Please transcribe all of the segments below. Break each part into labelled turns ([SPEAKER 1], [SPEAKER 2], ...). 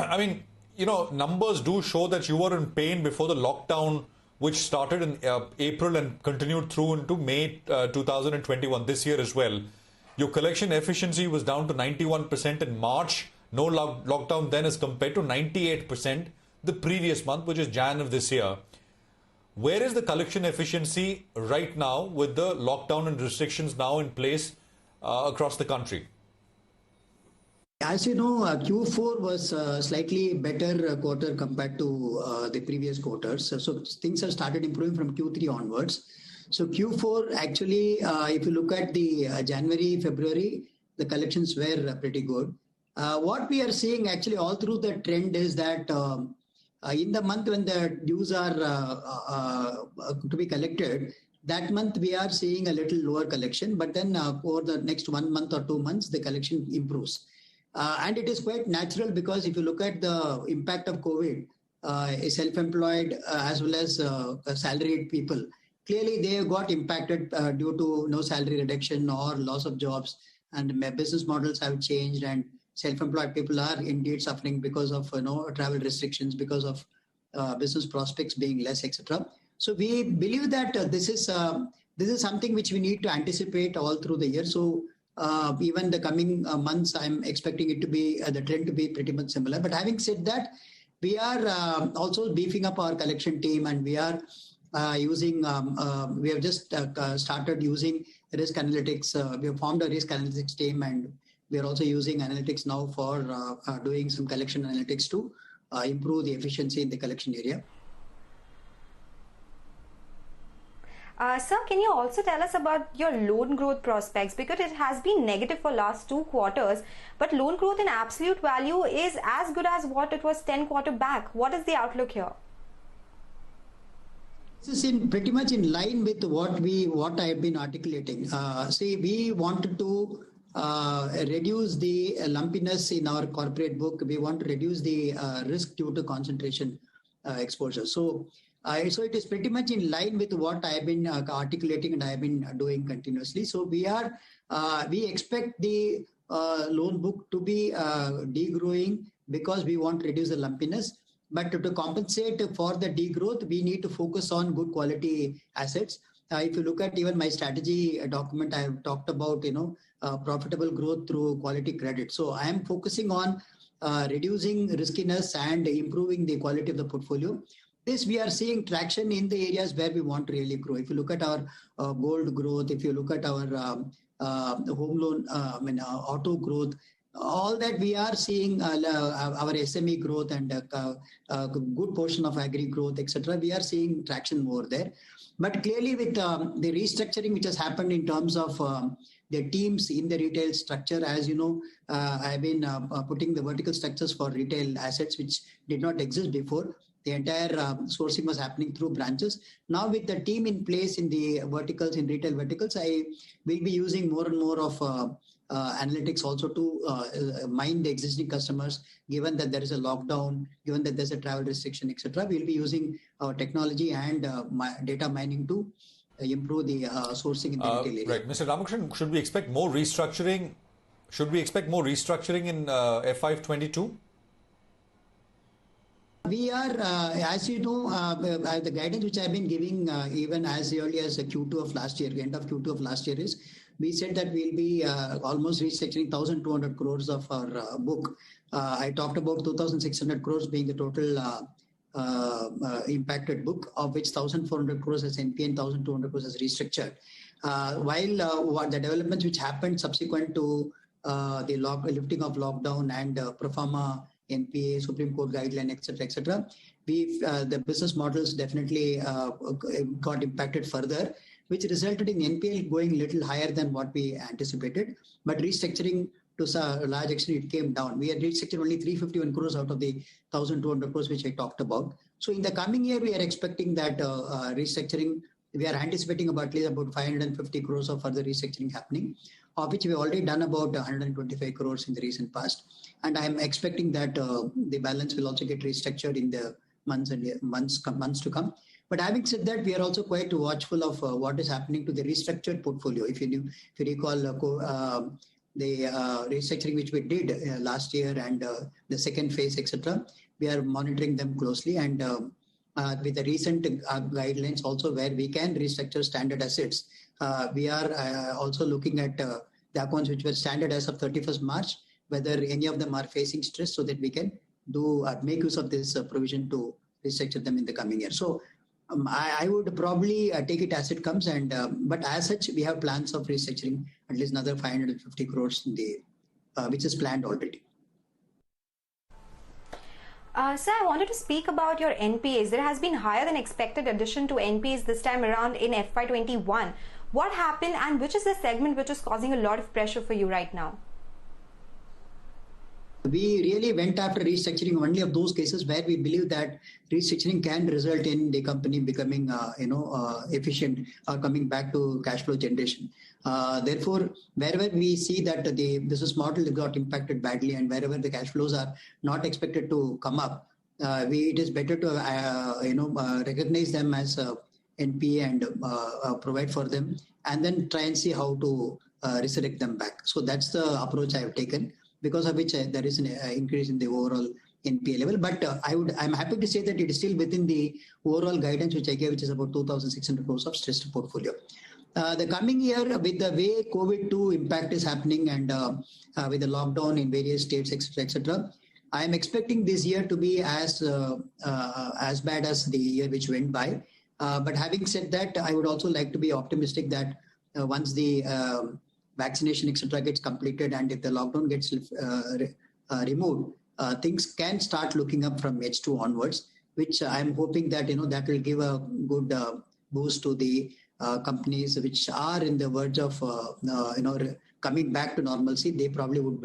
[SPEAKER 1] I mean, numbers do show that you were in pain before the lockdown, which started in April and continued through into May 2021, this year as well. Your collection efficiency was down to 91% in March. No lockdown then, as compared to 98% the previous month, which is Jan of this year. Where is the collection efficiency right now with the lockdown and restrictions now in place across the country?
[SPEAKER 2] As you know, Q4 was slightly better quarter compared to the previous quarters. So things have started improving from Q3 onwards. So Q4, actually, if you look at the January, February, the collections were pretty good. What we are seeing actually all through the trend is that in the month when the dues are to be collected, that month we are seeing a little lower collection, but then over the next 1 month or 2 months, the collection improves. And it is quite natural, because if you look at the impact of COVID, self-employed as well as salaried people, clearly they got impacted due to no salary reduction or loss of jobs, and business models have changed, and self-employed people are indeed suffering because of travel restrictions, because of business prospects being less, etc. So we believe that this is something which we need to anticipate all through the year. So even the coming months, I'm expecting it to be the trend to be pretty much similar. But having said that, we are also beefing up our collection team, and we are using. We have just started using risk analytics. We have formed a risk analytics team, and we are also using analytics now for doing some collection analytics to improve the efficiency in the collection area.
[SPEAKER 3] Sir, can you also tell us about your loan growth prospects? Because it has been negative for last 2 quarters, but loan growth in absolute value is as good as what it was 10 quarters back. What is the outlook here?
[SPEAKER 2] This is pretty much in line with what I have been articulating. See, we wanted to reduce the lumpiness in our corporate book. We want to reduce the risk due to concentration exposure. So it is pretty much in line with what I have been articulating and I have been doing continuously. So we expect the loan book to be degrowing, because we want to reduce the lumpiness. But to compensate for the degrowth, we need to focus on good quality assets. If you look at even my strategy document, I have talked about profitable growth through quality credit. So I am focusing on reducing riskiness and improving the quality of the portfolio. This we are seeing traction in the areas where we want to really grow. If you look at our gold growth, if you look at our home loan, auto growth, all that we are seeing our SME growth and a good portion of agri growth, etc. We are seeing traction more there. But clearly with the restructuring which has happened in terms of the teams in the retail structure, as you know, I've been putting the vertical structures for retail assets which did not exist before. The entire sourcing was happening through branches. Now with the team in place in the verticals, in retail verticals, I will be using more and more of analytics also to mine the existing customers, given that there is a lockdown, given that there's a travel restriction, etc. We'll be using our technology and data mining to improve the sourcing in the retail area.
[SPEAKER 1] Right. Mr. Ramakrishnan, should we expect more restructuring? Should we expect more restructuring in FY22?
[SPEAKER 2] We are, as you know, the guidance which I've been giving even as early as Q2 of last year, end of Q2 of last year, is we said that we'll be almost restructuring 1,200 crores of our book. I talked about 2,600 crores being the total impacted book, of which 1,400 crores as NPA and 1,200 crores as restructured. While the developments which happened subsequent to the lifting of lockdown and pro forma NPA, Supreme Court guideline, etc., the business models definitely got impacted further, which resulted in NPL going a little higher than what we anticipated. But restructuring to a large extent, it came down. We had restructured only 351 crores out of the 1,200 crores which I talked about. So in the coming year, we are expecting that restructuring, we are anticipating about at least about 550 crores of further restructuring happening, of which we have already done about 125 crores in the recent past. And I am expecting that the balance will also get restructured in the months to come. But having said that, we are also quite watchful of what is happening to the restructured portfolio. If you recall, the restructuring which we did last year and the second phase, etc., we are monitoring them closely. And with the recent guidelines also where we can restructure standard assets, we are also looking at the accounts which were standard as of 31st March, whether any of them are facing stress so that we can do make use of this provision to restructure them in the coming year. So I would probably take it as it comes, and but as such, we have plans of restructuring at least another 550 crores in the which is planned already.
[SPEAKER 3] Sir, I wanted to speak about your NPAs. There has been higher than expected addition to NPAs this time around in FY21. What happened, and which is the segment which is causing a lot of pressure for you right now?
[SPEAKER 2] We really went after restructuring only of those cases where we believe that restructuring can result in the company becoming, efficient or coming back to cash flow generation. Therefore, wherever we see that the business model got impacted badly and wherever the cash flows are not expected to come up, it is better to recognize them as NPA and provide for them, and then try and see how to resurrect them back. So that's the approach I have taken, because of which there is an increase in the overall NPA level. But I'm happy to say that it is still within the overall guidance which I gave, which is about 2,600 crores of stressed portfolio. The coming year, with the way COVID-2 impact is happening and with the lockdown in various states, etc., I am expecting this year to be as bad as the year which went by. But having said that, I would also like to be optimistic that once the vaccination, etc., gets completed, and if the lockdown gets removed, things can start looking up from H2 onwards, which I'm hoping that that will give a good boost to the companies which are in the verge of coming back to normalcy. They probably would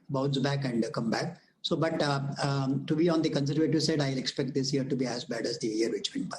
[SPEAKER 2] bounce back and come back. So, but to be on the conservative side, I expect this year to be as bad as the year which went by.